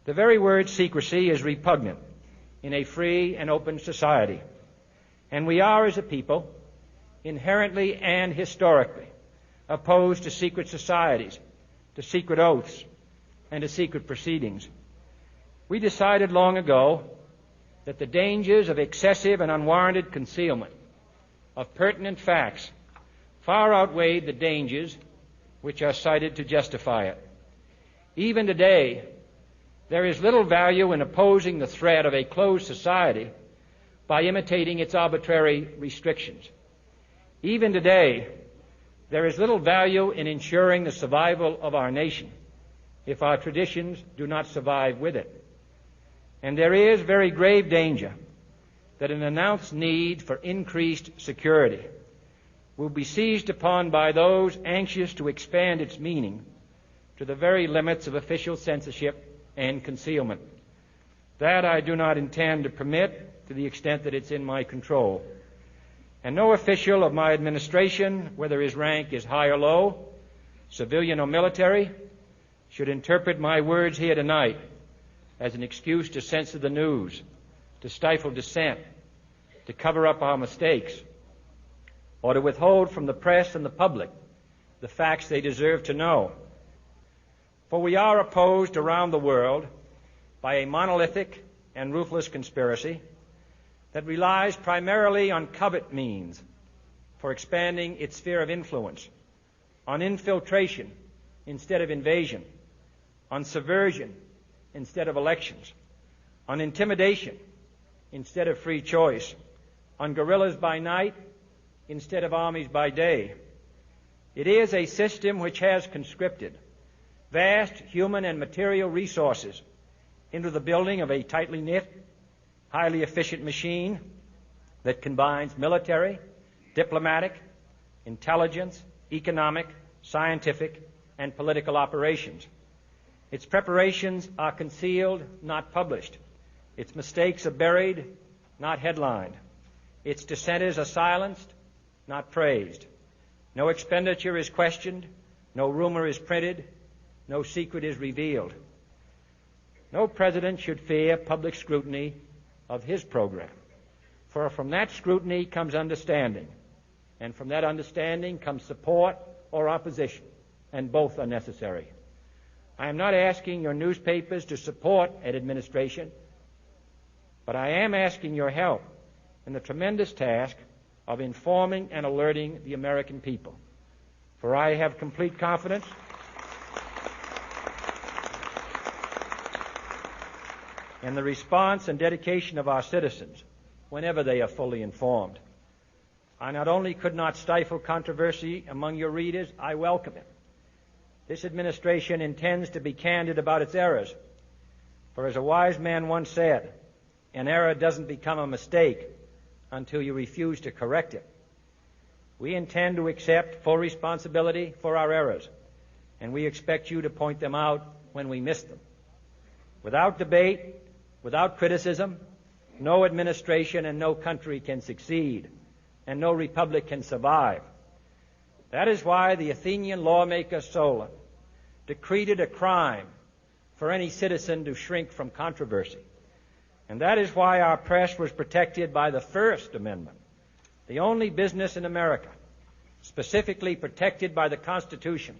The very word secrecy is repugnant in a free and open society, and we are, as a people, inherently and historically opposed to secret societies, to secret oaths, and to secret proceedings. We decided long ago that the dangers of excessive and unwarranted concealment of pertinent facts far outweighed the dangers which are cited to justify it. Even today, there is little value in opposing the threat of a closed society by imitating its arbitrary restrictions. Even today, there is little value in ensuring the survival of our nation if our traditions do not survive with it. And there is very grave danger that an announced need for increased security will be seized upon by those anxious to expand its meaning to the very limits of official censorship and concealment. That I do not intend to permit to the extent that it's in my control. And no official of my administration, whether his rank is high or low, civilian or military, should interpret my words here tonight as an excuse to censor the news, to stifle dissent, to cover up our mistakes, or to withhold from the press and the public the facts they deserve to know. For we are opposed around the world by a monolithic and ruthless conspiracy that relies primarily on covert means for expanding its sphere of influence, on infiltration instead of invasion, on subversion instead of elections, on intimidation instead of free choice, on guerrillas by night instead of armies by day. It is a system which has conscripted vast human and material resources into the building of a tightly knit, highly efficient machine that combines military, diplomatic, intelligence, economic, scientific, and political operations. Its preparations are concealed, not published. Its mistakes are buried, not headlined. Its dissenters are silenced, not praised. No expenditure is questioned, no rumor is printed, no secret is revealed. No president should fear public scrutiny of his program, for from that scrutiny comes understanding, and from that understanding comes support or opposition, and both are necessary. I am not asking your newspapers to support an administration, but I am asking your help in the tremendous task of informing and alerting the American people. For I have complete confidence in the response and dedication of our citizens whenever they are fully informed. I not only could not stifle controversy among your readers, I welcome it. This administration intends to be candid about its errors. For as a wise man once said, an error doesn't become a mistake until you refuse to correct it. We intend to accept full responsibility for our errors, and we expect you to point them out when we miss them. Without debate, without criticism, no administration and no country can succeed, and no republic can survive. That is why the Athenian lawmaker Solon decreed it a crime for any citizen to shrink from controversy. And that is why our press was protected by the First Amendment, the only business in America specifically protected by the Constitution,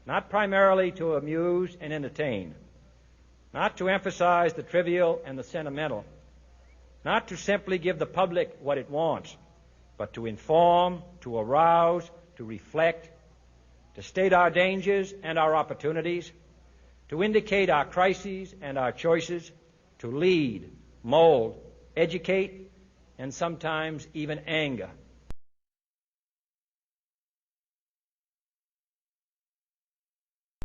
not primarily to amuse and entertain, not to emphasize the trivial and the sentimental, not to simply give the public what it wants, but to inform, to arouse, to reflect, to state our dangers and our opportunities, to indicate our crises and our choices, to lead, mold, educate, and sometimes even anger